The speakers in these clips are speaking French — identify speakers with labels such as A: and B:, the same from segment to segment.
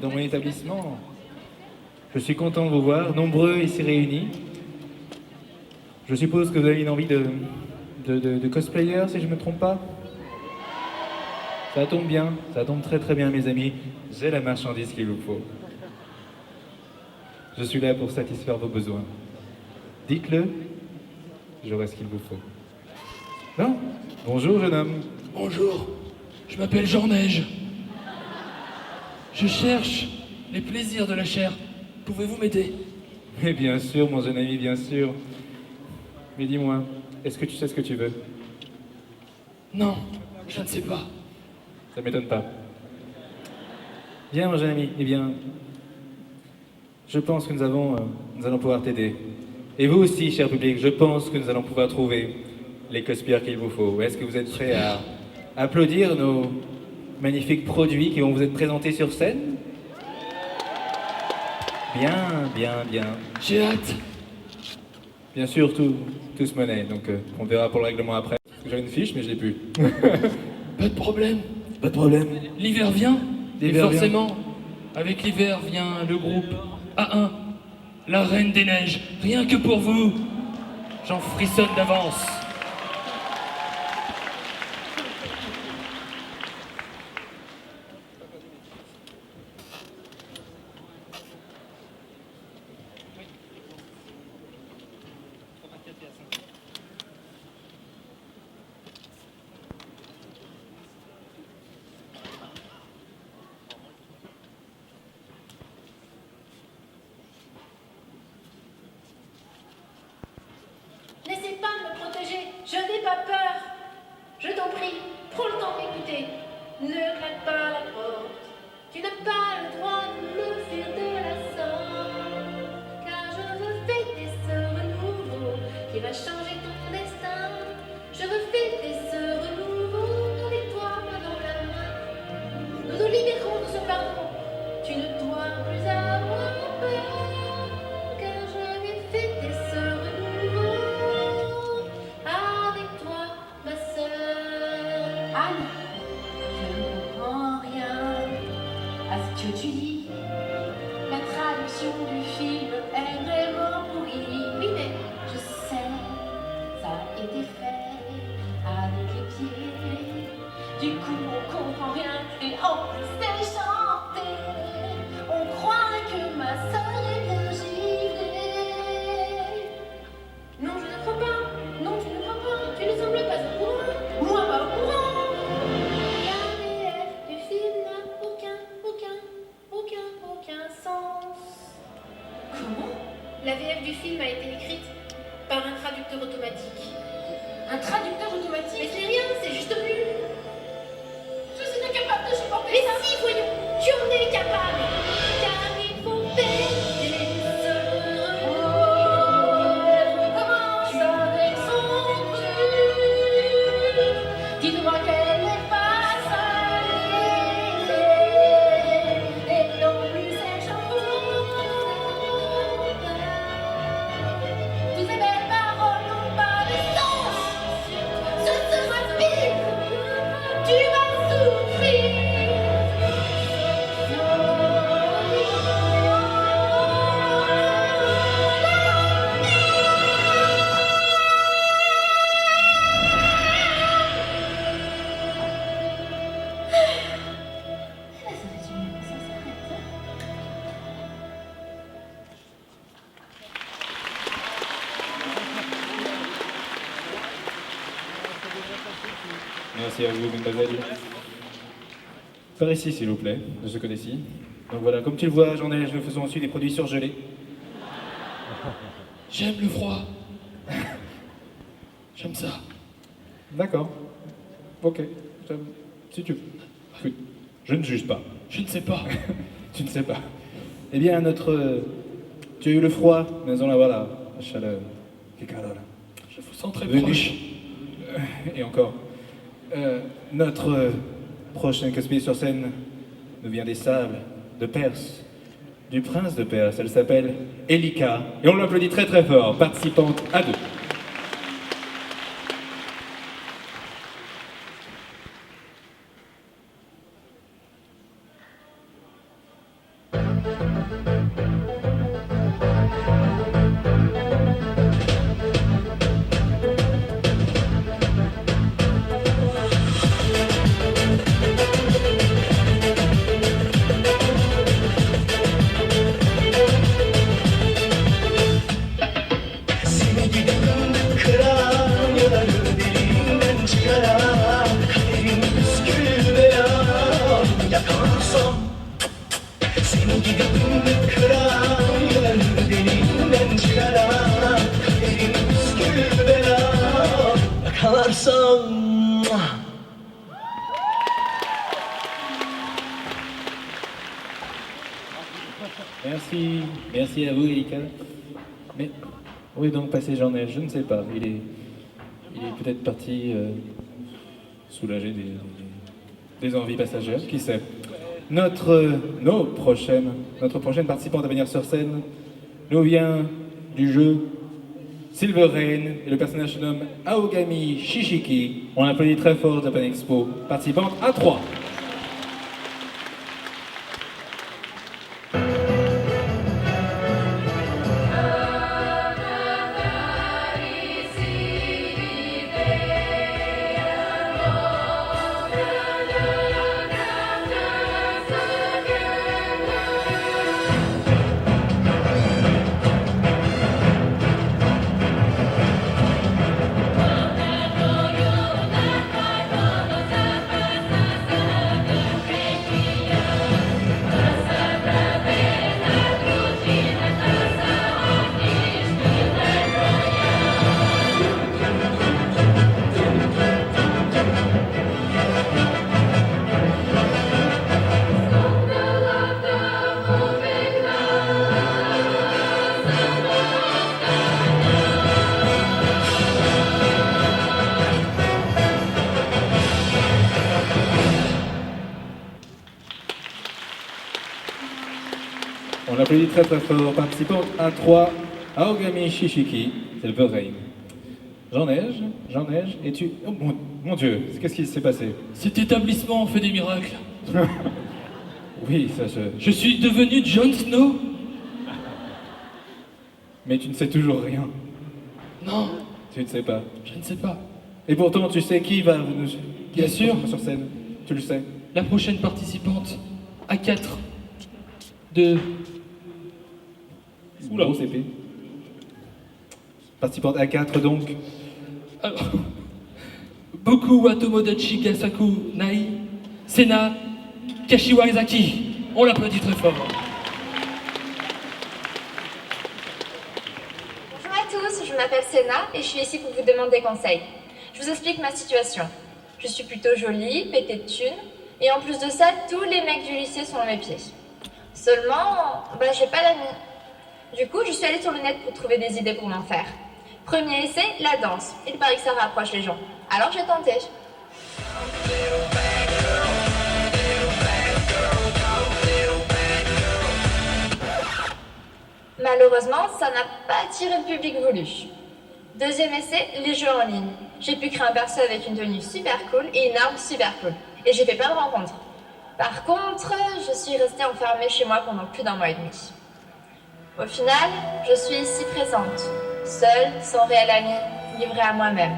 A: dans mon établissement. Je suis content de vous voir, nombreux ici réunis. Je suppose que vous avez une envie de cosplayer, si je ne me trompe pas. Ça tombe bien, ça tombe très très bien mes amis. J'ai la marchandise qu'il vous faut. Je suis là pour satisfaire vos besoins. Dites-le, j'aurai ce qu'il vous faut. Non? Bonjour jeune homme.
B: Bonjour, je m'appelle Jean Neige. Je cherche les plaisirs de la chair. Pouvez-vous m'aider?
A: Mais bien sûr mon jeune ami, bien sûr. Mais dis-moi, est-ce que tu sais ce que tu veux?
B: Non, je ne sais pas.
A: Ça m'étonne pas. Bien mon jeune ami, eh bien, je pense que nous allons pouvoir t'aider. Et vous aussi, cher public, je pense que nous allons pouvoir trouver les cosplayers qu'il vous faut. Est-ce que vous êtes prêts à applaudir nos magnifiques produits qui vont vous être présentés sur scène? Bien, bien, bien.
B: J'ai hâte.
A: Bien sûr, tout se monnaie, donc on verra pour le règlement après. Parce que j'ai une fiche, mais je l'ai plus.
B: Pas de problème.
A: Pas de problème.
B: L'hiver vient. Et
A: L'hiver vient.
B: forcément, avec l'hiver vient le groupe A1, la Reine des Neiges. Rien que pour vous, j'en frissonne d'avance.
C: N'essaie pas de me protéger, je n'ai pas peur. Je t'en prie, prends le temps d'écouter. Ne claque pas la porte. Tu n'as pas le droit de me fuir de la sorte. Car je veux fêter ce renouveau qui va changer ton destin. Je veux fêter ce renouveau avec toi, main dans la main. Nous nous libérons de ce pardon. Tu ne dois plus avoir peur. Car je vais fêter ce renouveau avec toi, ma sœur. Anne, je ne comprends rien à ce que tu dis. La traduction du film est vraiment pourrie. Oui, mais je sais, ça a été fait avec les pieds. Du coup, on comprend rien et en plus c'est chanté. On croirait que ma sœur est bien givrée. Non, je ne crois pas. Non, tu ne crois pas. Tu ne sembles pas au courant. Moi, pas au courant. La VF du film n'a aucun sens. Comment? La VF du film a été écrite par un traducteur automatique. Un traducteur automatique? Mais c'est rien, c'est juste nul. Je suis incapable de supporter ça. Mais si, voyons, tu en es capable. Car il faut fêter ce renouveau. Elle commence avec son cru. Dis-moi qu'elle n'est pas salée. Et non plus ses chansons. Toutes ces belles paroles n'ont pas de sens. Ce sera pire. Tu vas souffrir. Ça résume, ça s'arrête.
A: Merci à vous, mademoiselle. Par ici, s'il vous plaît, de ce côté-ci. Donc voilà, comme tu le vois, nous faisons aussi des produits surgelés.
B: J'aime le froid. J'aime ça.
A: D'accord. Ok. Si tu veux. Écoute, je ne juge pas.
B: Je ne sais pas.
A: Tu ne sais pas. Eh bien, tu as eu le froid, mais nous allons avoir la chaleur. Que calor.
B: Je vous sens très
A: Venu.
B: proche.
A: Et encore. Notre prochaine cosplayer sur scène nous vient des sables de Perse, du prince de Perse. Elle s'appelle Elika. Et on l'applaudit très très fort, participante à deux.
D: Seni gidip kıran yaralı derinden çıkaran kaderin püskül bela yakalarsam. Seni gidip kıran yaralı derinden çıkaran kaderin püskül bela yakalarsam.
A: Merci, merci à vous, Erika. Mais où est donc passé Jean-Neige? Je ne sais pas. Il est peut-être parti soulager des envies passagères, qui sait. Notre prochaine participante à venir sur scène nous vient du jeu Silver Rain et le personnage se nomme Aogami Shishiki. On applaudit très fort Japan Expo. Participante à 3. On applaudit très très fort. Participante 1-3, Aogami Shishiki, Silver Rain. Jean-Neige, et tu... Oh mon Dieu, qu'est-ce qui s'est passé?
B: Cet établissement fait des miracles.
A: Oui, ça
B: Je suis devenu Jon Snow.
A: Mais tu ne sais toujours rien.
B: Non,
A: Tu ne sais pas.
B: je ne sais pas.
A: Et pourtant, tu sais qui va nous...
B: Bien sûr.
A: Sur scène. Tu le sais.
B: La prochaine participante, A4, de...
A: Oula, CP. Participante A4 donc.
B: Alors, Boku wa Tomodachi Gasaku Nai, Sena Kashiwazaki. On l'applaudit très fort.
E: Bonjour à tous, je m'appelle Sena et je suis ici pour vous demander conseil. Je vous explique ma situation. Je suis plutôt jolie, pétée de thunes, et en plus de ça, tous les mecs du lycée sont à mes pieds. Seulement, j'ai pas d'amis. Du coup, je suis allée sur le net pour trouver des idées pour m'en faire. Premier essai, la danse. Il paraît que ça rapproche les gens. Alors j'ai tenté. Malheureusement, ça n'a pas attiré le public voulu. Deuxième essai, les jeux en ligne. J'ai pu créer un perso avec une tenue super cool et une arme super cool. Et j'ai fait plein de rencontres. Par contre, je suis restée enfermée chez moi pendant plus d'1 mois et demi. Au final, je suis ici présente, seule, sans réel ami, livrée à moi-même.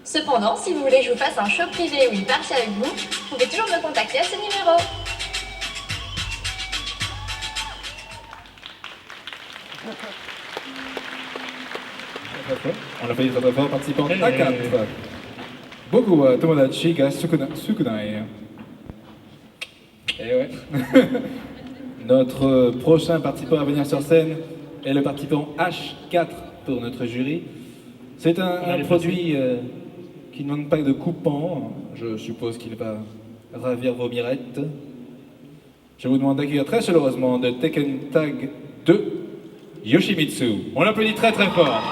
E: Cependant, si vous voulez que je vous fasse un show privé ou une partie avec vous, vous pouvez toujours me contacter à ce numéro.
A: On applaudit très très fort. Participante A4. Boku wa Tomodachi ga Sukunai. Eh ouais. Notre prochain participant à venir sur scène est le participant H4 pour notre jury. C'est un produit qui ne manque pas de coupant. Je suppose qu'il va ravir vos mirettes. Je vous demande d'accueillir très chaleureusement de Tekken Tag 2, Yoshimitsu. On l'applaudit très très fort.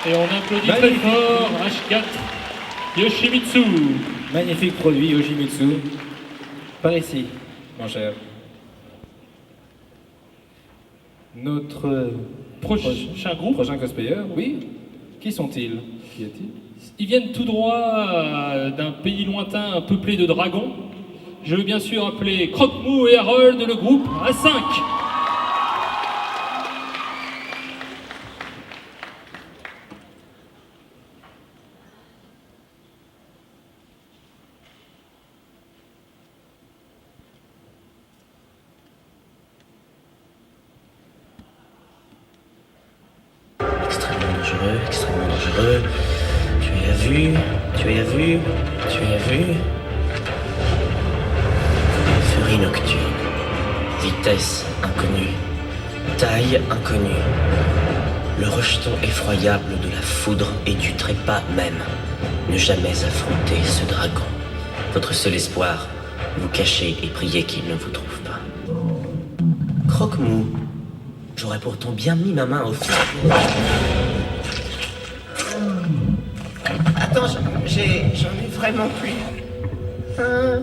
B: Et on applaudit très
A: Magnifique.
B: fort H4 Yoshimitsu.
A: Magnifique produit Yoshimitsu. Par ici, mon cher. Notre
B: Prochain groupe,
A: prochain cosplayer, oui. Qui sont-ils? Qui est-il?
B: ils viennent tout droit d'un pays lointain peuplé de dragons. Je veux bien sûr appeler Croque-Mou et Harold, le groupe A5.
D: Extrêmement dangereux, extrêmement dangereux. Tu as vu, tu as vu, tu as vu. Furie nocturne. Vitesse inconnue. Taille inconnue. Le rejeton effroyable de la foudre et du trépas même. Ne jamais affronter ce dragon. Votre seul espoir, vous cacher et prier qu'il ne vous trouve pas. Croque-Mou. J'aurais pourtant bien mis ma main au feu. Attends, j'en ai vraiment plus. Ah.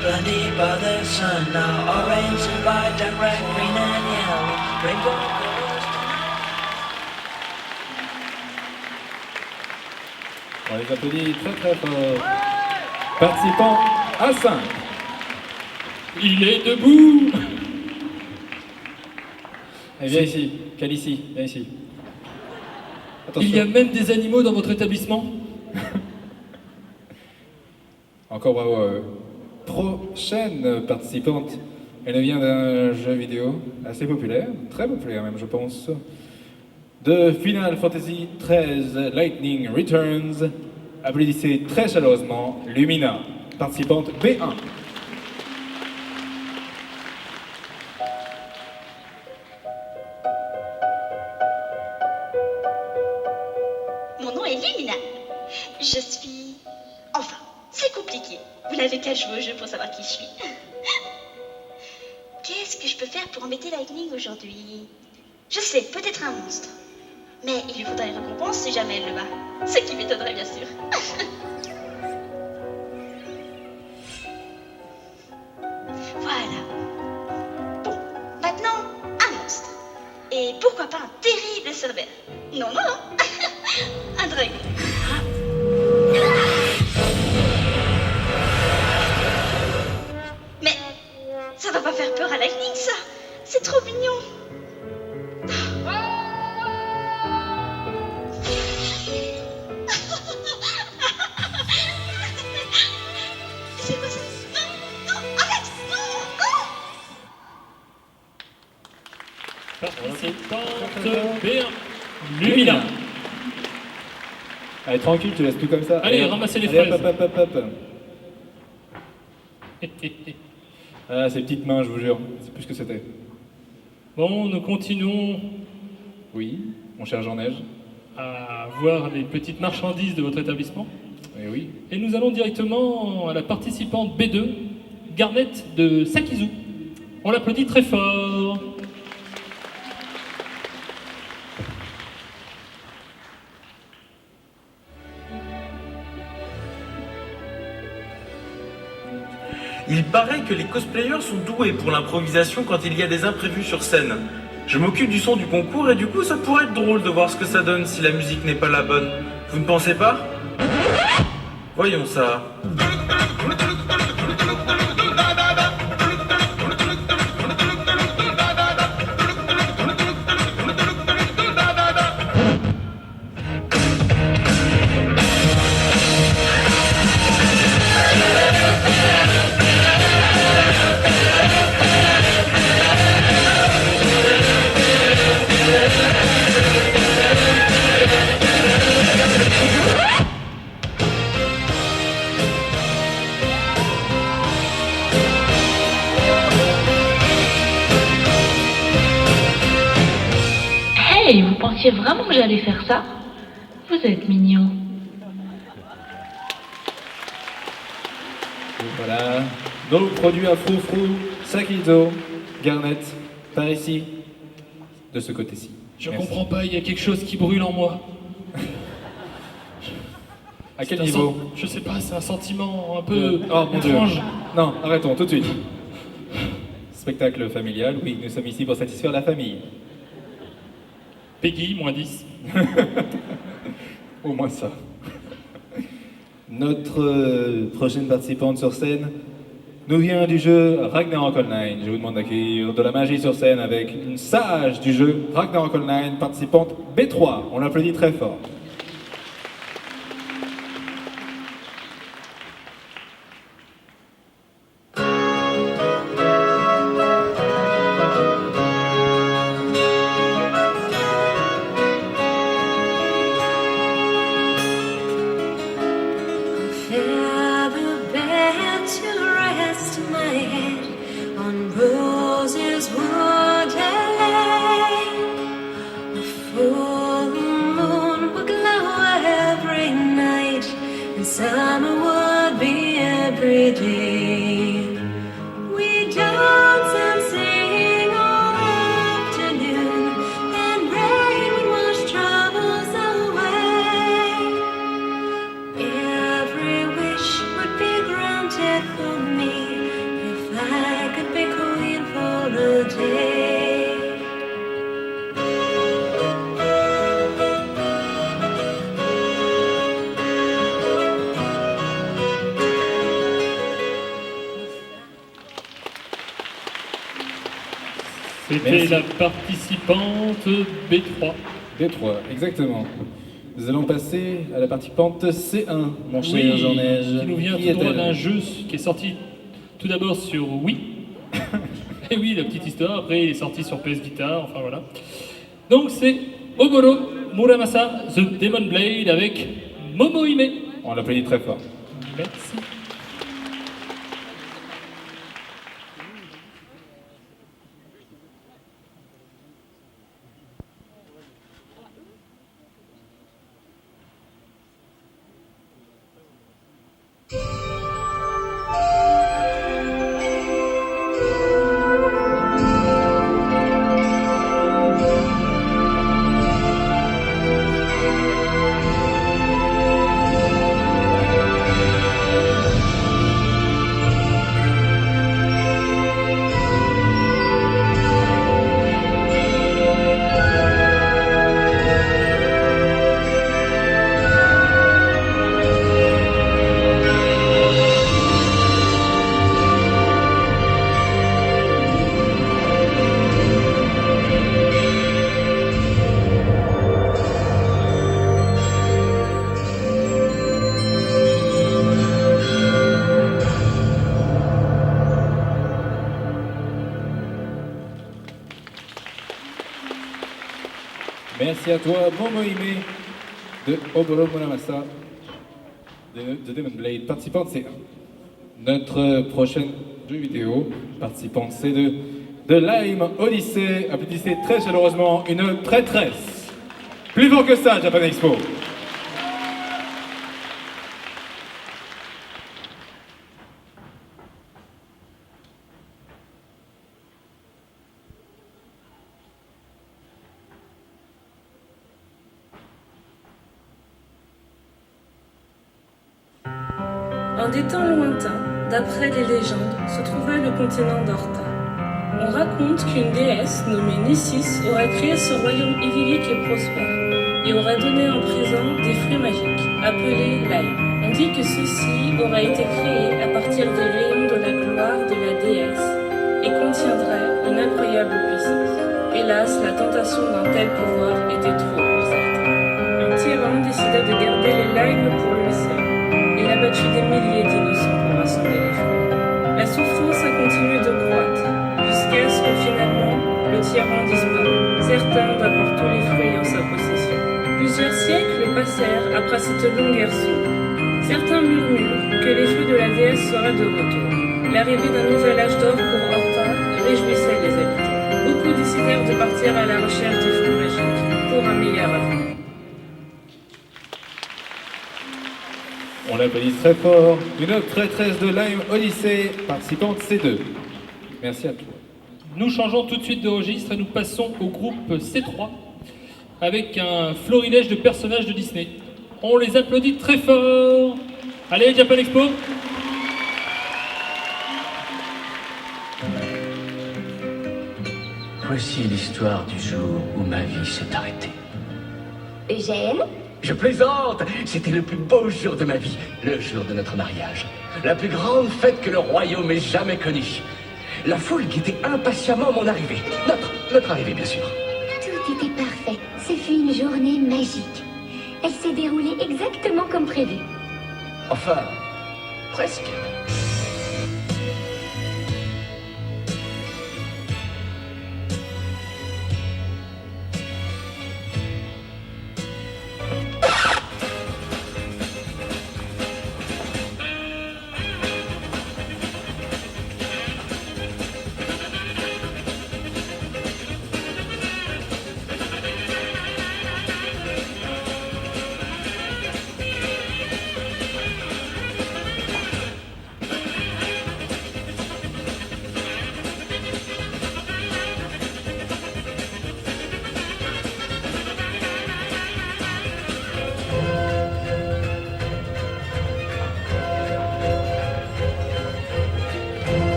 D: Blinded by the sun, now orange and vibrant, red, green and yellow, rainbow colors.
A: On les applaudit très très fort. Participant A5.
B: Il est debout.
A: Eh, viens ici, Calici, viens ici. Attention.
B: Il y a même des animaux dans votre établissement?
A: Encore bravo à eux. Prochaine participante, elle vient d'un jeu vidéo assez populaire, très populaire même je pense, de Final Fantasy XIII Lightning Returns. Applaudissez très chaleureusement Lumina, participante B1.
F: Mon nom est Lumina. Je suis... Enfin, c'est compliqué. Vous n'avez qu'à jouer au jeu pour savoir qui je suis. Qu'est-ce que je peux faire pour embêter Lightning aujourd'hui? Je sais, peut-être un monstre. Mais il lui faudra une récompense si jamais elle le bat. Ce qui m'étonnerait bien sûr. Voilà. Bon, maintenant, un monstre. Et pourquoi pas un terrible serveur? Non, non, non. Un dragon. Mais ça va pas faire peur à Lightning, ça. C'est trop mignon. C'est quoi ça? Non, non, arrête. Non, non.
B: Participante B1, Lumina.
A: Allez, tranquille, tu laisses tout comme ça.
B: Allez,
A: hop.
B: ramassez les
A: Allez,
B: fraises.
A: hop. Ah, ces petites mains, je vous jure, c'est plus ce que c'était.
B: Bon, nous continuons
A: Oui, mon cher Jean-Neige.
B: à voir les petites marchandises de votre établissement.
A: Eh oui.
B: Et nous allons directement à la participante B2, Garnett de Sakizu. On l'applaudit très fort.
G: Il paraît que les cosplayers sont doués pour l'improvisation quand il y a des imprévus sur scène. Je m'occupe du son du concours et du coup ça pourrait être drôle de voir ce que ça donne si la musique n'est pas la bonne. Vous ne pensez pas? Voyons ça.
H: Hey, vous pensiez vraiment que j'allais faire ça? Vous êtes mignon.
A: Et voilà, nos produits à froufrou, Sakizo, Garnett, par ici, de ce côté-ci.
B: Je
A: Merci.
B: comprends pas, il y a quelque chose qui brûle en moi.
A: À quel
B: C'est un
A: niveau?
B: Je sais pas, c'est un sentiment un peu
A: Oh mon Dieu.
B: étrange.
A: Non, arrêtons tout de suite. Spectacle familial, oui, nous sommes ici pour satisfaire la famille.
B: Peggy, moins 10.
A: Au moins ça. Notre prochaine participante sur scène nous vient du jeu Ragnarok Online. Je vous demande d'accueillir de la magie sur scène avec une sage du jeu Ragnarok Online, participante B3. On l'applaudit très fort.
I: Feather bed to rest my head on roses would lay. A full moon would glow every night, and summer would be every day. We dance and sing all afternoon, and rain would wash troubles away. Every wish would be granted for me if I could be queen for a day.
B: C'était
A: Merci.
B: la participante B3.
A: B3, exactement. Nous allons passer à la participante C1, mon cher
B: Oui,
A: Jean-Neige.
B: qui nous vient
A: Qui
B: tout droit
A: est-elle?
B: d'un jeu qui est sorti tout d'abord sur Wii. Et oui, la petite histoire, après il est sorti sur PS Vita, enfin voilà. Donc c'est Oboro Muramasa The Demon Blade avec Momohime.
A: On l'applaudit très fort.
B: Merci.
A: Merci à toi, Momohime. de Oboro Muramasa de Demon Blade, participante c'est 1. Notre prochain jeu vidéo, participante c'est de Lime Odyssey. Applaudissez très chaleureusement une traîtresse. Plus fort que ça, Japan Expo.
J: En des temps lointains, d'après les légendes, se trouvait le continent d'Orta. On raconte qu'une déesse nommée Nissis aurait créé ce royaume idyllique et prospère, et aurait donné en présent des fruits magiques, appelés Lime. On dit que ceux-ci auraient été créés à partir des rayons de la gloire de la déesse, et contiendraient une incroyable puissance. Hélas, la tentation d'un tel pouvoir était trop pour certains. Un tyran décida de garder les limes pour lui seul. Il a battu des milliers d'innocents pour rassembler les fruits. La souffrance a continué de croître, jusqu'à ce que finalement, le tyran disparut. Certains d'avoir tous les fruits en sa possession. Plusieurs siècles passèrent après cette longue guerre sombre. Certains murmurent que les fruits de la déesse seraient de retour. L'arrivée d'un nouvel âge d'or pour Horta réjouissait les habitants. Beaucoup décidèrent de partir à la recherche des fruits magiques pour un meilleur avenir.
A: On l'applaudit très fort. Une traîtresse de Lime Odyssey, participante C2. Merci à toi.
B: Nous changeons tout de suite de registre et nous passons au groupe C3 avec un florilège de personnages de Disney. On les applaudit très fort. Allez, Japan Expo.
K: Voici l'histoire du jour où ma vie s'est arrêtée.
L: Eugène?
K: Je plaisante! C'était le plus beau jour de ma vie, le jour de notre mariage. La plus grande fête que le royaume ait jamais connue. La foule guettait impatiemment mon arrivée. Notre arrivée, bien sûr.
L: Tout était parfait. Ce fut une journée magique. Elle s'est déroulée exactement comme prévu.
K: Enfin, presque.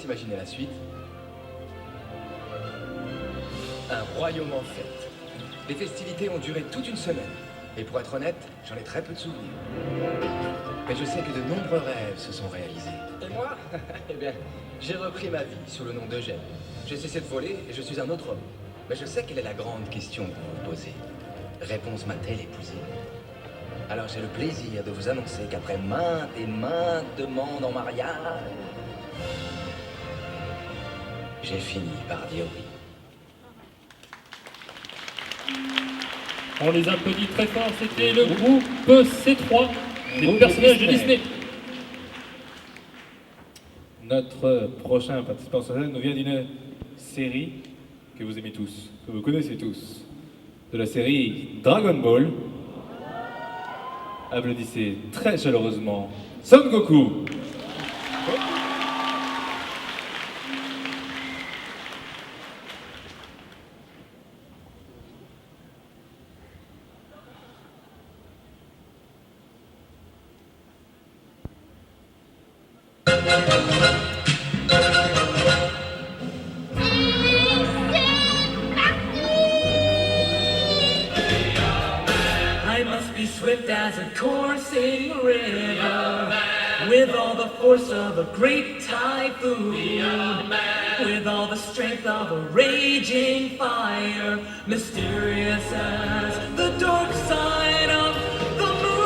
M: Imaginez la suite. Un royaume en fête. Les festivités ont duré toute une semaine. Et pour être honnête, j'en ai très peu de souvenirs. Mais je sais que de nombreux rêves se sont réalisés. Et moi, eh bien, j'ai repris ma vie sous le nom d'Eugène. J'ai cessé de voler et je suis un autre homme. Mais je sais quelle est la grande question que vous vous posez. Réponse m'a-t-elle épousé? Alors j'ai le plaisir de vous annoncer qu'après maintes et maintes demandes en mariage, j'ai fini par dire oui.
B: On les applaudit très fort. C'était le groupe C3 des personnages de Disney.
A: Notre prochain participant sur scène nous vient d'une série que vous aimez tous, que vous connaissez tous, de la série Dragon Ball. Applaudissez très chaleureusement Son Goku.
N: swift as a coursing river, with all the force of a great typhoon, with all the strength of a raging fire, mysterious as the dark side of the moon.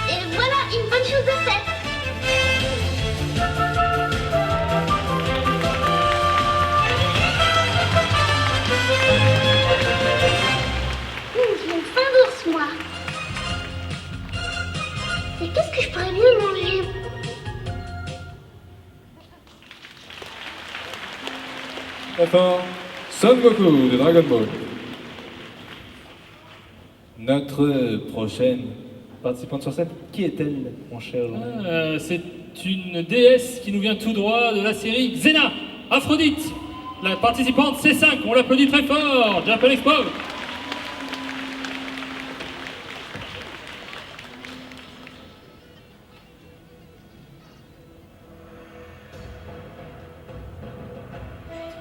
L: Et voilà une bonne chose de faite. J'ai faim d'ours, moi. Et qu'est-ce que je pourrais bien manger?
A: Très fort. Son Goku de Dragon Ball. Notre prochaine participante sur scène, qui est-elle, mon cher Jean?
B: C'est une déesse qui nous vient tout droit de la série Xena, Aphrodite. La participante C5, on l'applaudit très fort. Japan Expo.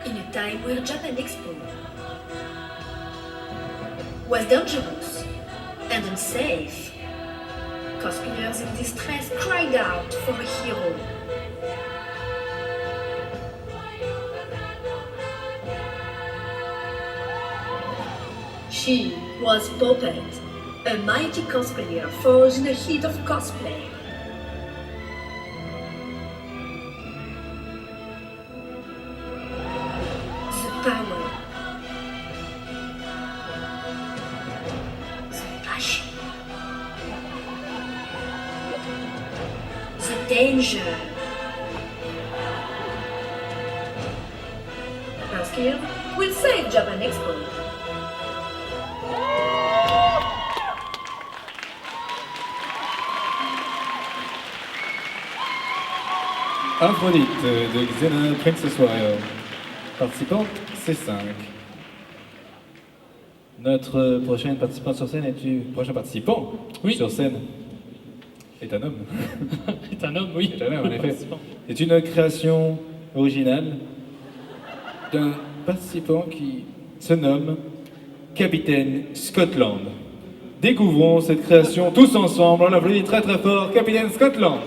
O: In a time where Japan Expo was dangerous and unsafe, cosplayers in distress cried out for a hero. She was Poppet, a mighty cosplayer forged in the heat of cosplay. The power, the passion, the danger. Her skill will save Japan Expo.
A: Aphrodite de Xena Princess Warrior. Participante C5. Notre prochaine participante sur scène prochain participant sur scène est un homme.
B: Est un homme, oui.
A: Est un homme, en effet. C'est une création originale d'un participant qui se nomme Capitaine Scotland. Découvrons cette création tous ensemble. On l'applaudit très très fort, Capitaine Scotland.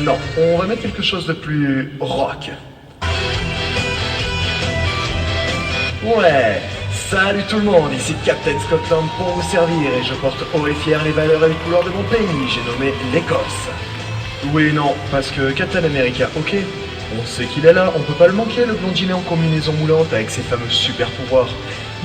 P: Non, on va mettre quelque chose de plus rock. Ouais, salut tout le monde, ici Captain Scotland pour vous servir et je porte haut et fier les valeurs et les couleurs de mon pays, j'ai nommé l'Écosse. Oui, non, parce que Captain America, ok, on sait qu'il est là, on peut pas le manquer, le blondinet en combinaison moulante avec ses fameux super pouvoirs.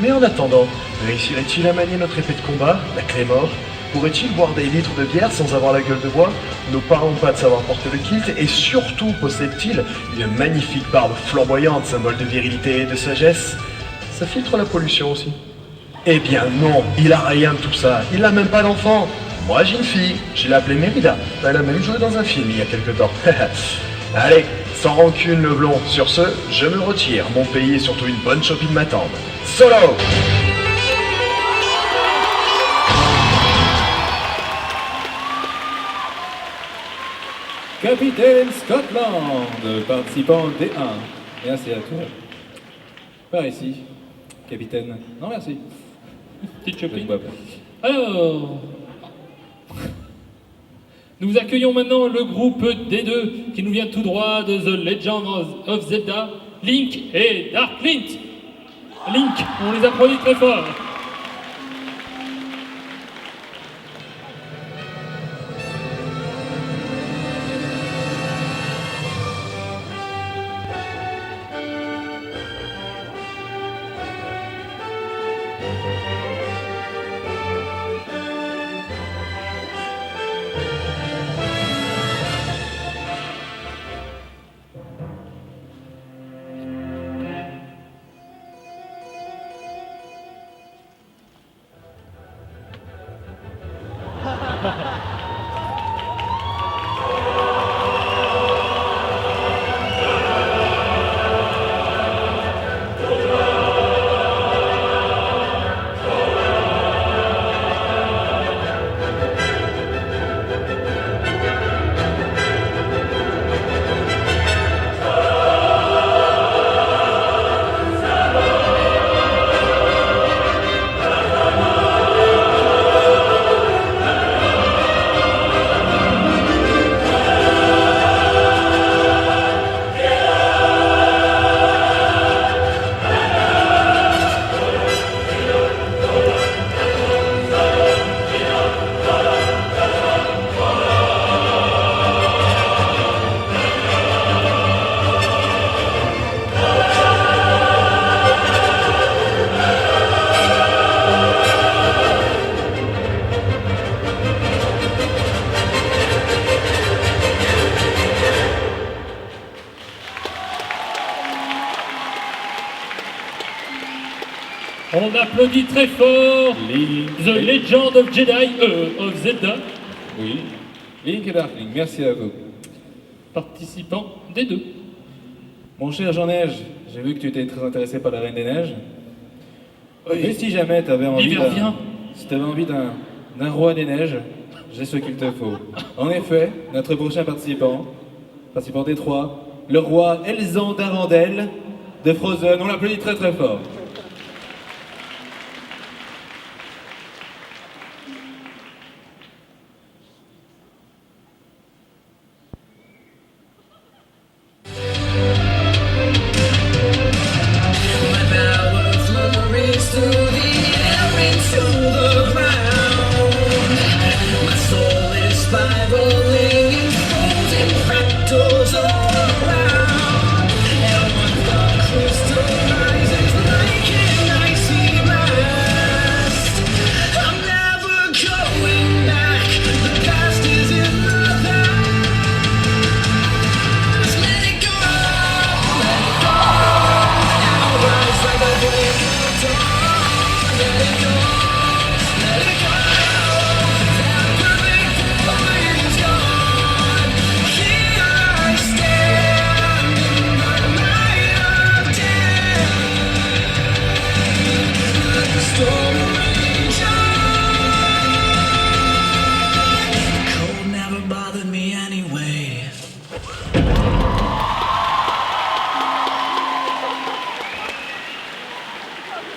P: Mais en attendant, réussirait-il à manier notre épée de combat, la Claymore? Pourrait-il boire des litres de bière sans avoir la gueule de bois? Ne parlons pas de savoir porter le kilt, et surtout possède-t-il une magnifique barbe flamboyante, symbole de virilité et de sagesse? Ça filtre la pollution aussi. Eh bien non, il a rien de tout ça, il a même pas d'enfant. Moi j'ai une fille, je l'ai appelée Mérida, elle a même joué dans un film il y a quelque temps. Allez, sans rancune le blond, sur ce, je me retire, mon pays et surtout une bonne shopping m'attendent. Solo!
A: Capitaine Scotland, participant D1. Merci à toi. Par ici, capitaine. Non, merci.
B: Petite shopping. Alors, nous accueillons maintenant le groupe D2 qui nous vient tout droit de The Legend of Zelda, Link et Dark Link. Link, on les applaudit très fort. On applaudit très fort The Legend of Jedi, of Zelda.
A: Oui, Link et Darkling, merci à vous.
B: Participants des deux.
A: Mon cher Jean-Neige, j'ai vu que tu étais très intéressé par la Reine des Neiges. Et si jamais tu avais envie d'un roi des neiges, j'ai ce qu'il te faut. En effet, notre prochain participant des trois, le roi Elzan d'Arandel de Frozen, on l'applaudit très très fort.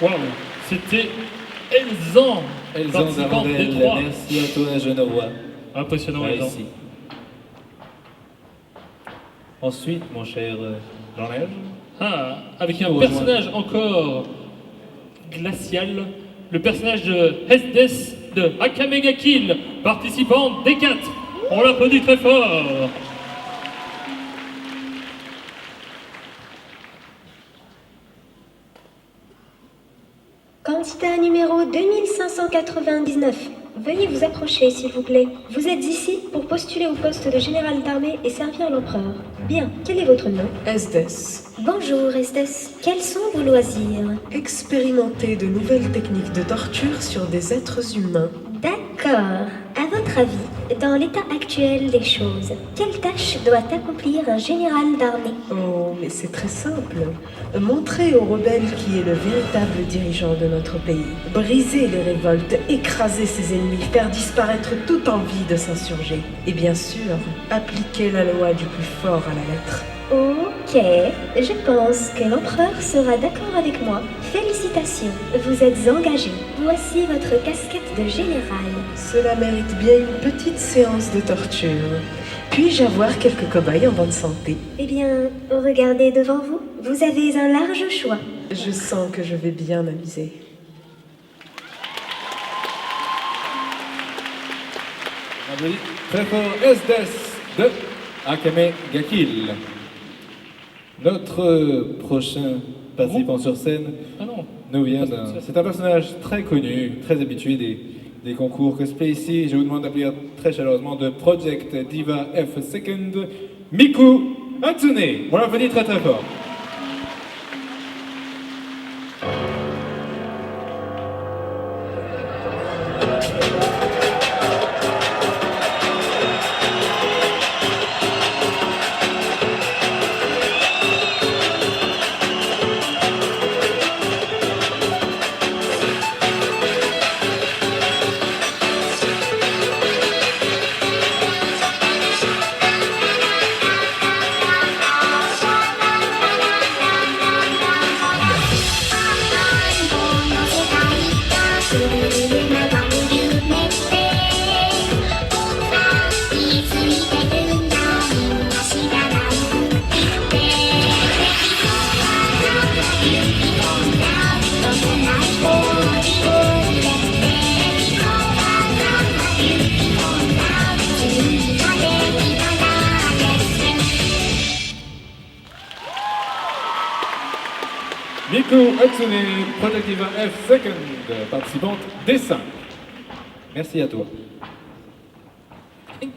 B: Waouh, c'était Elzan, participant des trois.
A: Merci à toi, jeune roi.
B: Impressionnant, Elzan.
A: Ici. Ensuite, mon cher Jean-Neige.
B: Ah, avec un personnage encore glacial, le personnage de Esdes de Akame ga Kill, participant des 4. On l'applaudit très fort.
Q: Candidat numéro 2599. Veuillez vous approcher, s'il vous plaît. Vous êtes ici pour postuler au poste de général d'armée et servir l'empereur. Bien, quel est votre nom?
R: Esdes.
Q: Bonjour, Esdes. Quels sont vos loisirs?
R: Expérimenter de nouvelles techniques de torture sur des êtres humains.
Q: D'accord. À votre avis, dans l'état actuel des choses, quelle tâche doit accomplir un général d'armée?
R: Oh, mais c'est très simple. Montrer aux rebelles qui est le véritable dirigeant de notre pays. Briser les révoltes, écraser ses ennemis, faire disparaître toute envie de s'insurger. Et bien sûr, appliquer la loi du plus fort à la lettre.
Q: Ok, je pense que l'empereur sera d'accord avec moi. Félicitations, vous êtes engagé. Voici votre casquette de général.
R: Cela mérite bien une petite séance de torture. Puis-je avoir quelques cobayes en bonne santé?
Q: Eh bien, regardez devant vous. Vous avez un large choix.
R: Je sens que je vais bien m'amuser.
A: On applaudit très fort Esdes de Akame ga Kill. Notre prochain participant sur scène nous vient d'un... C'est un personnage très connu, très habitué des concours cosplay ici. Je vous demande d'appeler très chaleureusement de Project Diva F Second, Miku Hatsune. On l'applaudit très très fort. Miku Hatsune, Project Diva F Second, participante dessin. Merci à toi.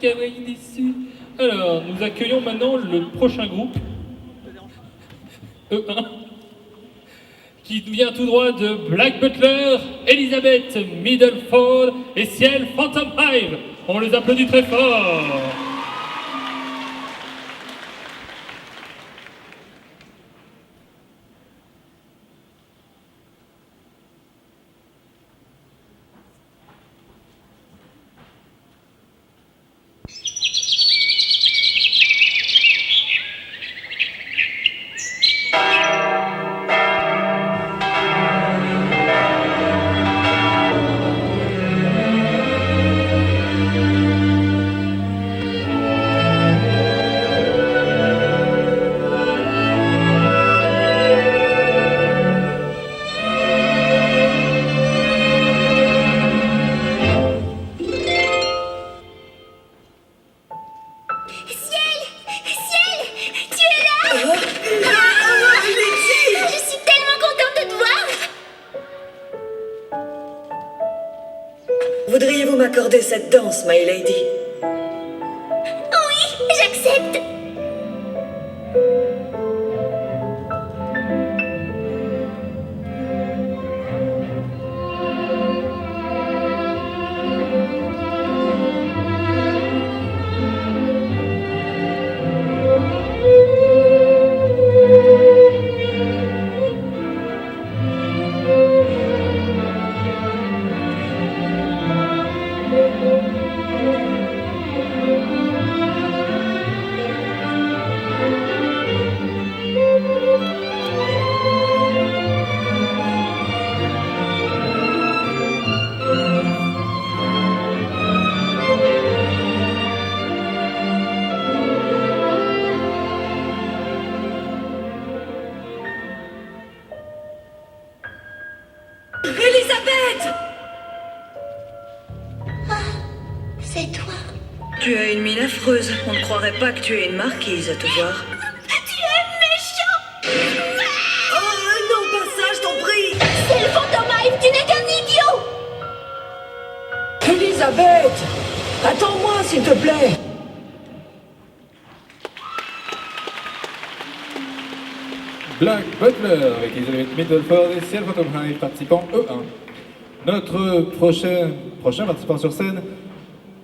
B: Kawaii déçu. Alors, nous accueillons maintenant le prochain groupe, E1, qui vient tout droit de Black Butler, Elizabeth Middleford et Ciel Phantom Hive. On les applaudit très fort.
S: Voudriez-vous m'accorder cette danse, my lady?
L: Oui, j'accepte.
S: Elisabeth!
L: C'est toi.
S: Tu as une mine affreuse. On ne croirait pas que tu es une marquise à te voir.
L: Tu es méchant.
S: Oh non, pas ça, je t'en prie!
L: C'est le Phantom Hive, tu n'es qu'un idiot.
R: Elisabeth! Attends-moi, s'il te plaît!
A: Black Butler avec Elizabeth Middleford et Ciel Phantom Hive, participant E1. Notre prochain participant sur scène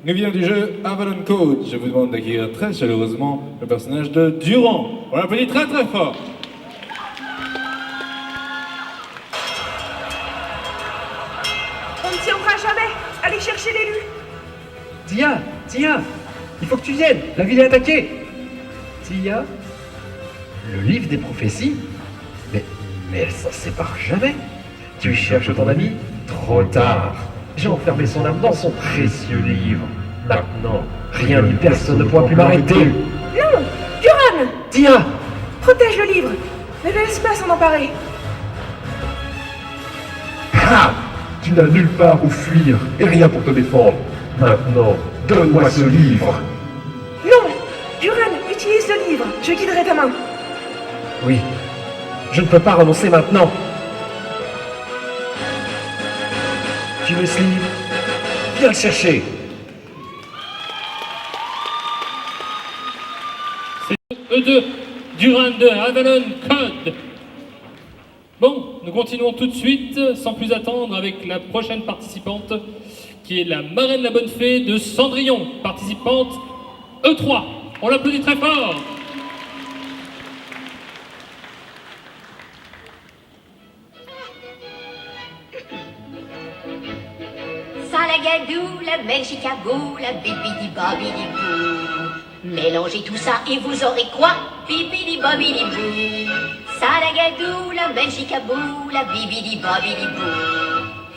A: nous vient du jeu Avalon Code. Je vous demande d'accueillir très chaleureusement le personnage de Durand. On l'applaudit très très fort.
T: On ne tiendra jamais. Allez chercher l'élu.
U: Tia, il faut que tu viennes. La ville est attaquée. Tia, le livre des prophéties? Mais elle s'en sépare jamais. Tu cherches ton ami? Trop tard. J'ai enfermé son âme dans son précieux livre. Maintenant, rien ni personne ne pourra plus m'arrêter.
T: Non, Duran!
U: Tia!
T: Protège le livre. Ne laisse pas s'en emparer.
U: Ha! Tu n'as nulle part où fuir et rien pour te défendre. Maintenant, donne-moi ce livre.
T: Non! Duran, utilise le livre. Je guiderai ta main.
U: Oui, je ne peux pas renoncer maintenant. Tu veux ce livre? Viens le chercher.
B: C'est E2, Duran de Avalon Code. Bon, nous continuons tout de suite, sans plus attendre, avec la prochaine participante, qui est la marraine la bonne fée de Cendrillon, participante E3. On l'applaudit très fort.
C: Salagadou, la Belgicabou, la bibidi-babidi-bou. Mélangez tout ça et vous aurez quoi? Bibidi-babidi-bou. Salagadou, la Belgicabou, la bibidi-babidi-bou.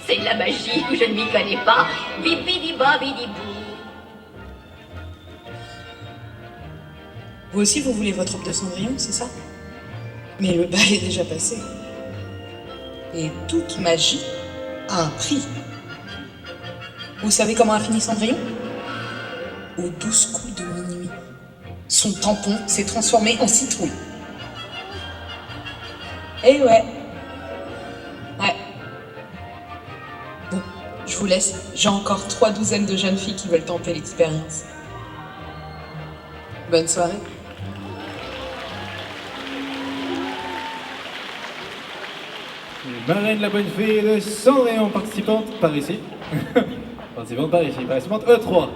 C: C'est de la magie ou je ne m'y connais pas. Bibidi-babidi-bou.
V: Vous aussi, vous voulez votre robe de Cendrillon, c'est ça? Mais le bal est déjà passé. Et toute magie a un prix. Vous savez comment a fini Cendrillon? Aux 12 coups de minuit. Son tampon s'est transformé en citrouille. Eh ouais. Ouais. Bon, je vous laisse. J'ai encore 3 douzaines de jeunes filles qui veulent tenter l'expérience. Bonne soirée.
A: Marraine la bonne fée de Cendrillon, participante par ici. Participante par ici, participante E3.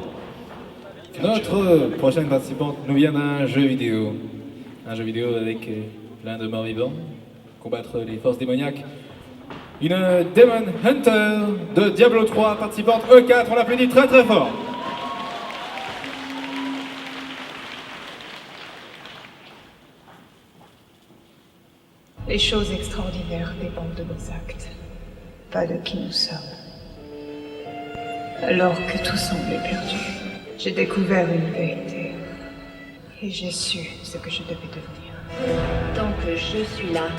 A: Notre prochaine participante nous vient d'un jeu vidéo. Un jeu vidéo avec plein de morts vivants, combattre les forces démoniaques. Une Demon Hunter de Diablo 3, participante E4, on l'applaudit très très fort.
D: Les choses extraordinaires dépendent de nos actes, pas de qui nous sommes. Alors que tout semblait perdu, j'ai découvert une vérité. Et j'ai su ce que je devais devenir.
E: Tant que je suis là,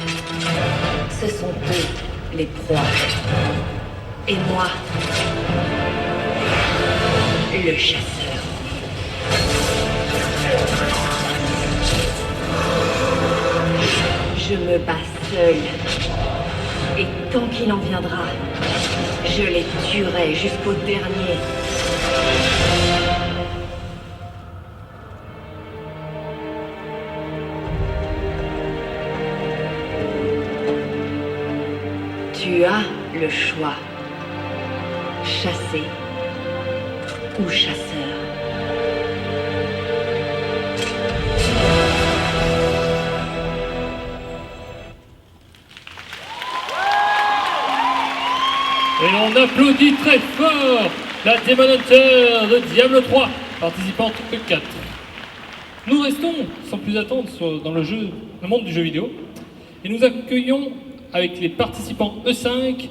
E: ce sont eux les proies. Et moi, le chasseur. Je me bats seul. Et tant qu'il en viendra, je les tuerai jusqu'au dernier. Tu as le choix. Chasser ou chasseur.
B: Et on applaudit très fort la Demon Hunter de Diablo 3, participante E4. Nous restons, sans plus attendre, dans le monde du jeu vidéo. Et nous accueillons, avec les participants E5,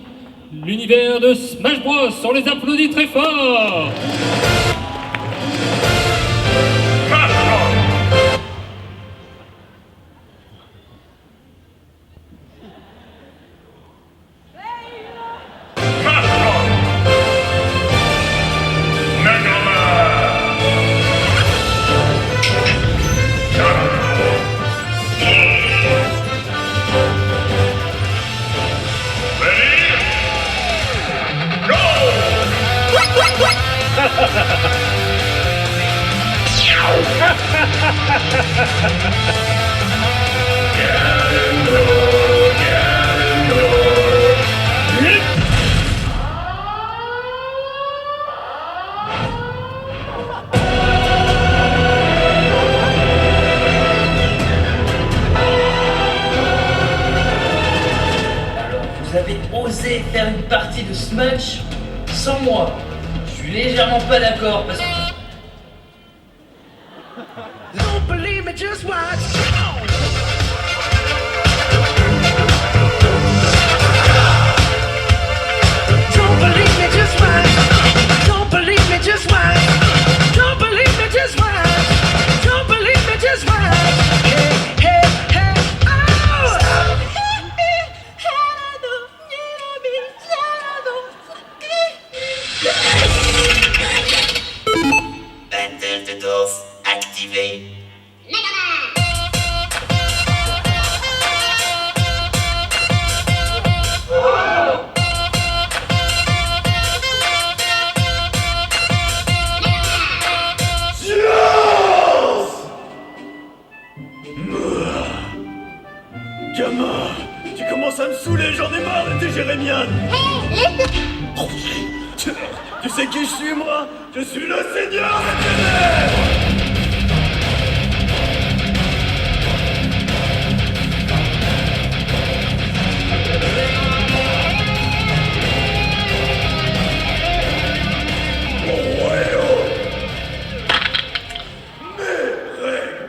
B: l'univers de Smash Bros. On les applaudit très fort.
N: Vous avez osé faire une partie de Smash sans moi. Je suis légèrement pas d'accord parce que... Don't believe me, just watch. Don't believe me, just watch. Don't believe me, just watch. Don't believe me, just watch. Don't believe me, just watch. Hey, hey, hey, oh!
W: Bundle de danse activé.
P: Gamin, tu commences à me saouler, j'en ai marre de tes jérémiades. Tu sais qui je suis, moi? Je suis le Seigneur des Ténèbres. Mon royaume. Mes règles.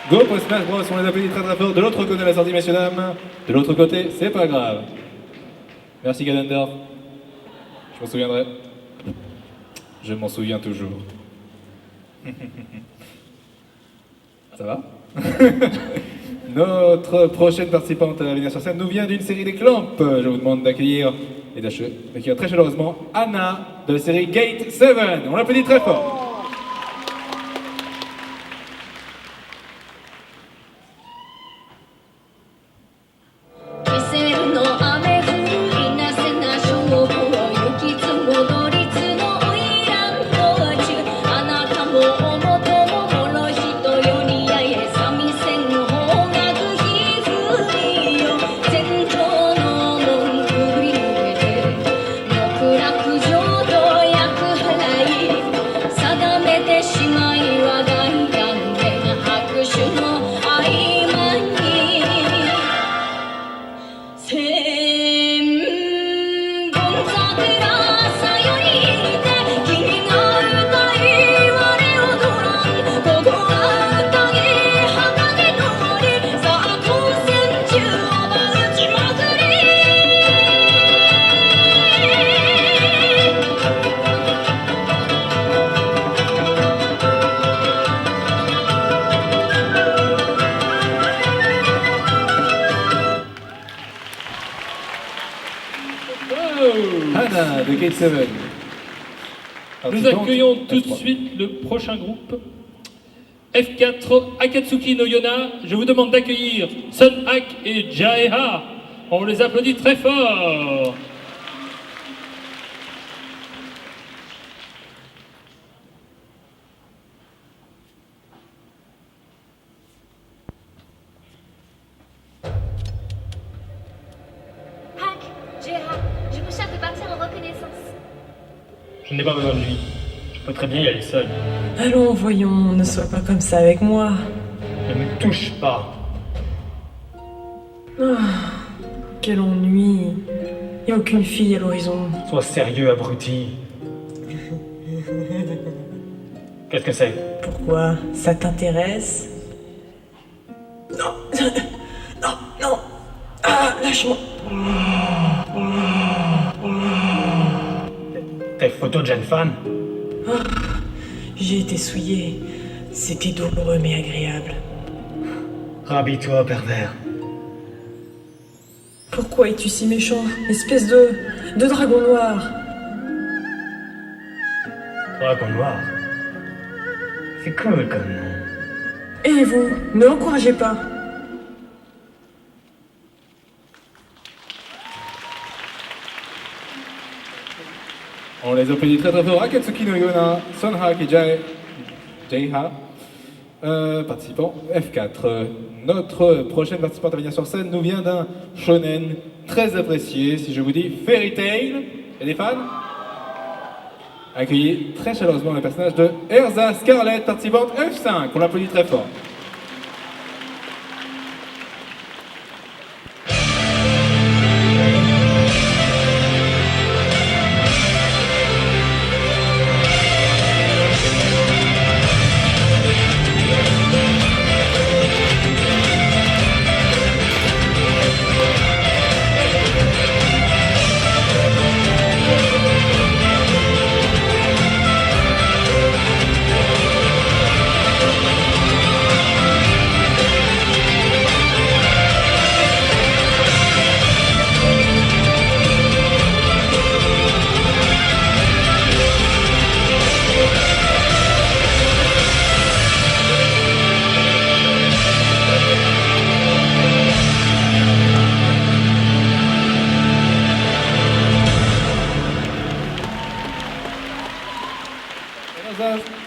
A: Go pour Smash Bros, on les applaudit très très fort. De l'autre côté de la sortie, messieurs dames. De l'autre côté, c'est pas grave. Merci Ganondorf. Je m'en souviendrai. Je m'en souviens toujours. Ça va? Notre prochaine participante à venir sur scène nous vient d'une série des Clamps. Je vous demande d'accueillir très chaleureusement Anna de la série Gate 7. On l'applaudit très fort. Hannah de Gate 7.
B: Nous accueillons tout de suite le prochain groupe. F4 Akatsuki no Yona. Je vous demande d'accueillir Sun Hak et Jaeha. On les applaudit très fort.
F: Hack, Gérard, je vous charge de partir en reconnaissance.
B: Je n'ai pas besoin de lui. Je peux très bien y aller seul.
R: Allons, voyons, ne sois pas comme ça avec moi.
B: Ne me touche pas.
R: Ah, quel ennui. Y a aucune fille à l'horizon.
B: Sois sérieux, abruti. Qu'est-ce que c'est?
R: Pourquoi? Ça t'intéresse? Non, non, non. Ah, lâche-moi.
B: Tes photos de jeunes femmes?
R: Ah, j'ai été souillé. C'était douloureux mais agréable.
B: Rhabille-toi, pervers.
R: Pourquoi es-tu si méchant? Espèce de dragon noir.
B: Dragon noir. C'est cool comme nom.
R: Et vous, ne l'encouragez pas.
A: On les applaudit très très fort. Akatsuki no Yona, Sun Hak et Jaeha. Participant F4. Notre prochaine participante à venir sur scène nous vient d'un shonen très apprécié. Si je vous dis Fairy Tail, il y a des fans? Accueillez très chaleureusement le personnage de Erza Scarlett, participante F5. On l'applaudit très fort.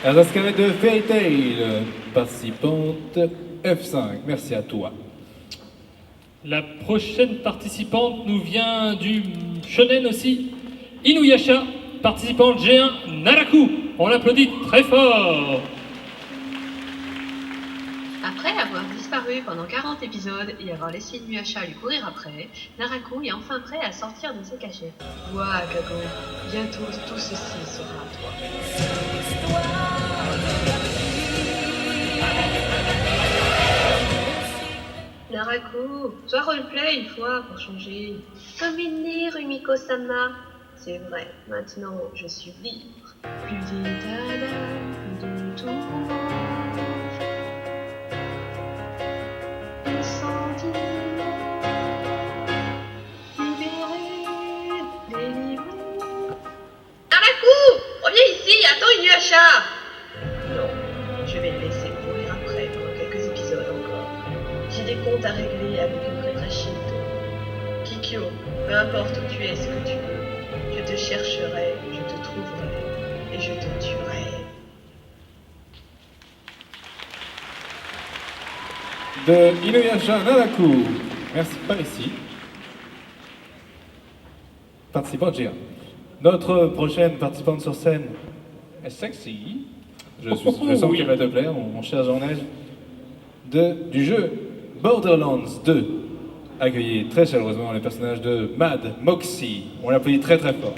A: Erza Scarlett de Fairy Tail, participante F5. Merci à toi.
B: La prochaine participante nous vient du shonen aussi. Inuyasha, participante G1 Naraku. On l'applaudit très fort.
G: Après avoir disparu pendant 40 épisodes et avoir laissé Inuyasha lui courir après, Naraku est enfin prêt à sortir de ses cachettes. Vois, Kago, bientôt tout ceci sera à toi. Naraku, sois roleplay une fois pour changer. Comme une nez, Rumiko-sama. C'est vrai, maintenant je suis libre. Plus d'étalage, plus de tout. Des sentiments libérés, délivrés. Naraku, reviens ici, attends Inuyasha. Non, je vais le laisser courir après pendant quelques épisodes encore. J'ai des comptes à régler avec une prêtresse Shinto. Kikyo, peu importe où tu es, ce que tu veux, je te chercherai, je te trouverai et je te tuerai.
A: De Inuyasha Naraku. Merci, par ici. Participante G1. Notre prochaine participante sur scène est sexy. Je sens qu'elle va te plaire, on cherche en neige. Du jeu Borderlands 2. Accueillez très chaleureusement le personnage de Mad Moxie. On l'applaudit très très fort.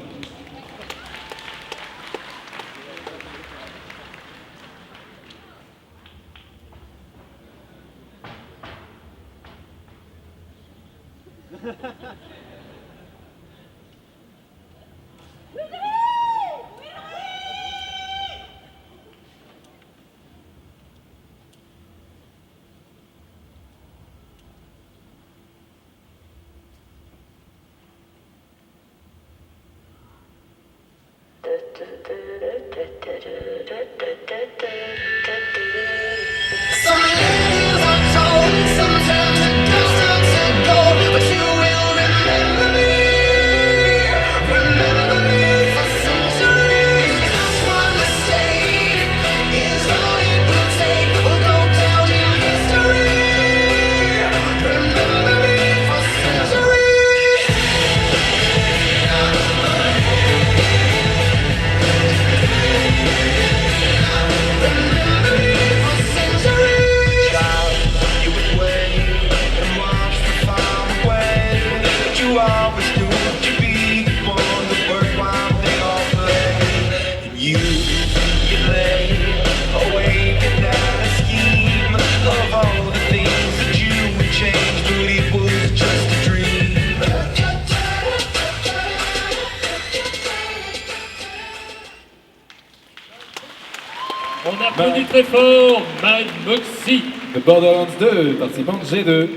B: On applaudit très fort Mad Moxie.
A: De Borderlands 2, participant G2.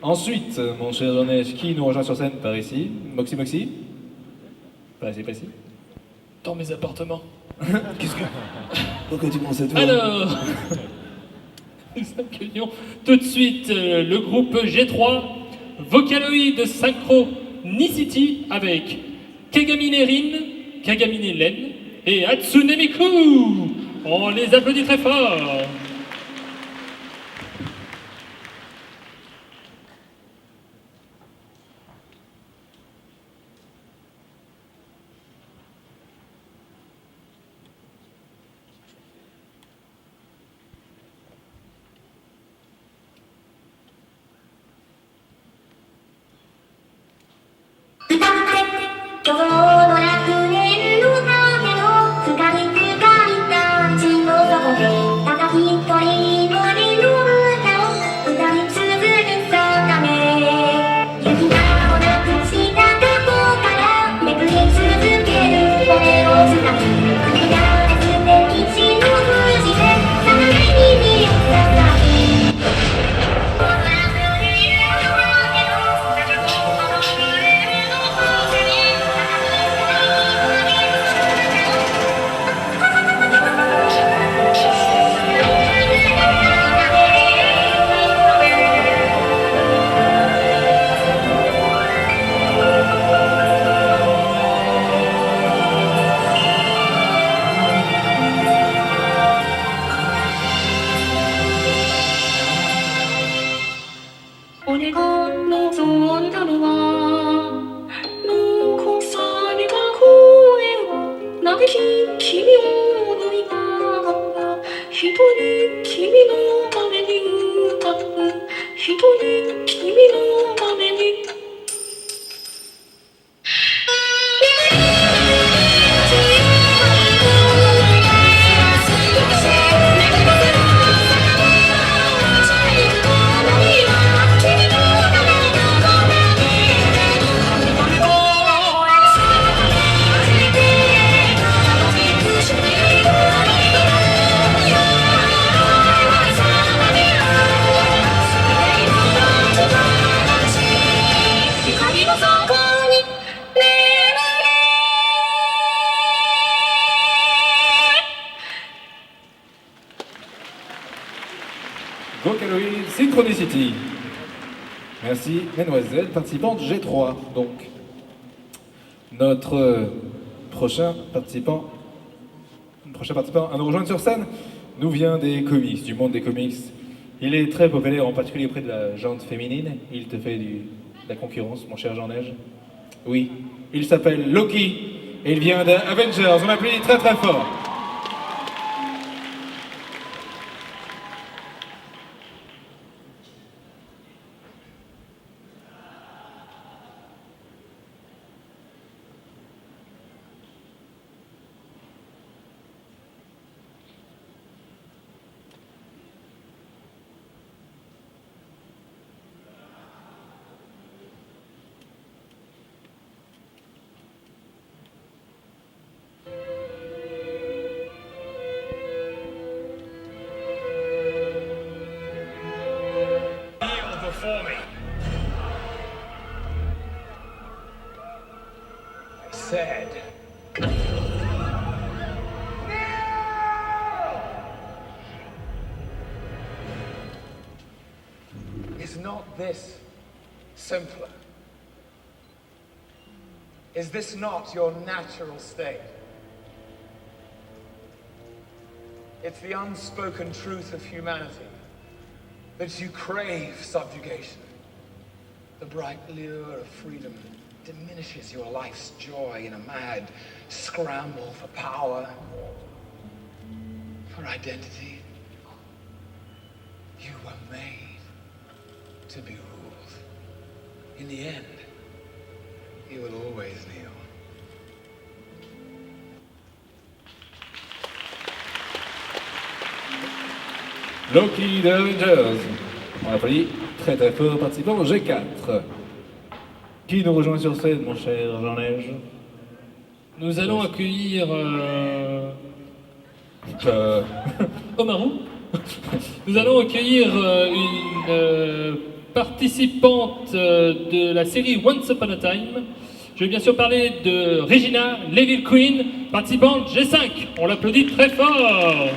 A: Ensuite, mon cher Jean-Neige, qui nous rejoint sur scène par ici? Moxie? Pas ici.
B: Dans mes appartements.
A: Qu'est-ce que... Pourquoi tu penses à toi?
B: Alors, nous accueillons tout de suite le groupe G3, Vocaloid Synchronicity avec Kagamine Rin, Kagamine Len et Hatsune Miku. On les applaudit très fort.
A: Vocaloid Synchronicity. Merci, mesdemoiselles, participantes G3. Donc, notre prochain participant à nous rejoindre sur scène nous vient des comics, du monde des comics. Il est très populaire, en particulier auprès de la gente féminine. Il te fait de la concurrence, mon cher Jean-Neige. Oui, il s'appelle Loki et il vient d'Avengers. On l'applaudit très très fort.
K: Before me. Said.
H: this simpler? Is this not your natural state? It's the unspoken truth of humanity that you crave subjugation. The bright lure of freedom diminishes your life's joy in a mad scramble for power, for identity. You were made to be ruled. In the end, you will always kneel.
A: Loki de Avengers. On applaudit très très fort, participant au G4. Qui nous rejoint sur scène, mon cher Jean-Neige?
B: Nous allons accueillir Omarou. Nous allons accueillir une participante de la série Once Upon a Time. Je vais bien sûr parler de Regina, l'Evil Queen, participante G5. On l'applaudit très fort.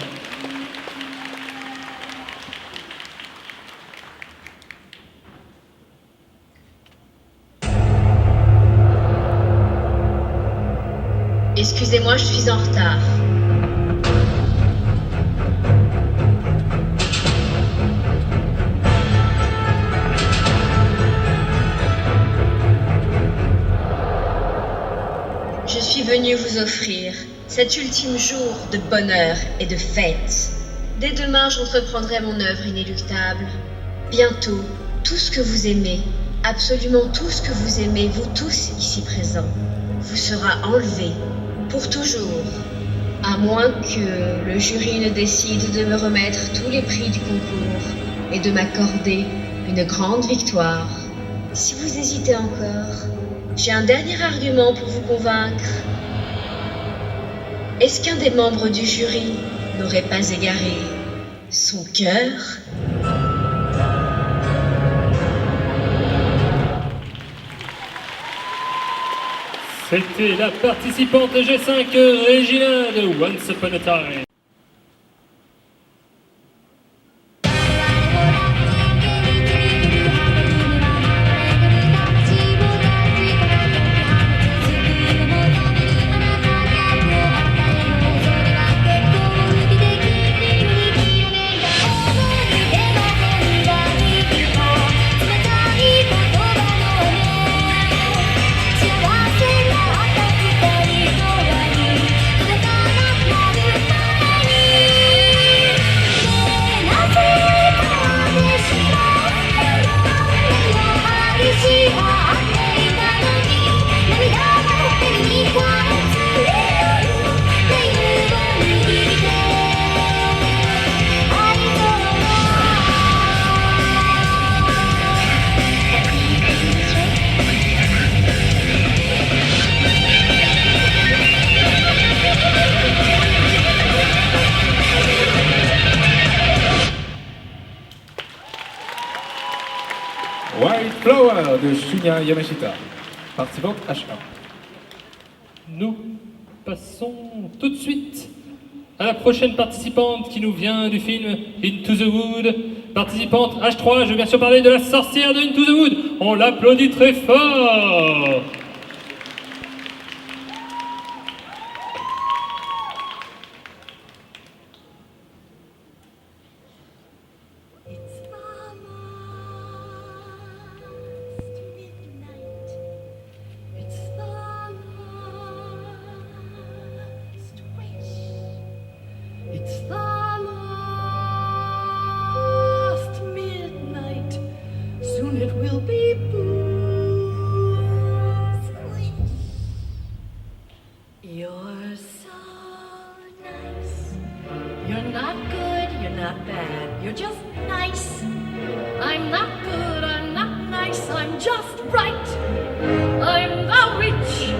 E: Excusez-moi, je suis en retard. Je suis venue vous offrir cet ultime jour de bonheur et de fête. Dès demain, j'entreprendrai mon œuvre inéluctable. Bientôt, tout ce que vous aimez, absolument tout ce que vous aimez, vous tous ici présents, vous sera enlevé pour toujours, à moins que le jury ne décide de me remettre tous les prix du concours et de m'accorder une grande victoire. Si vous hésitez encore, j'ai un dernier argument pour vous convaincre. Est-ce qu'un des membres du jury n'aurait pas égaré son cœur ?
B: C'était la participante G5 Regina de Once Upon a Time.
A: White Flower de Shinya Yamashita, participante H1.
B: Nous passons tout de suite à la prochaine participante qui nous vient du film Into the Wood. Participante H3, je vais bien sûr parler de la sorcière de Into the Wood. On l'applaudit très fort.
N: It's the last midnight. Soon it will be blue. You're so nice. You're not good, you're not bad. You're just nice. I'm not good, I'm not nice. I'm just right. I'm the witch.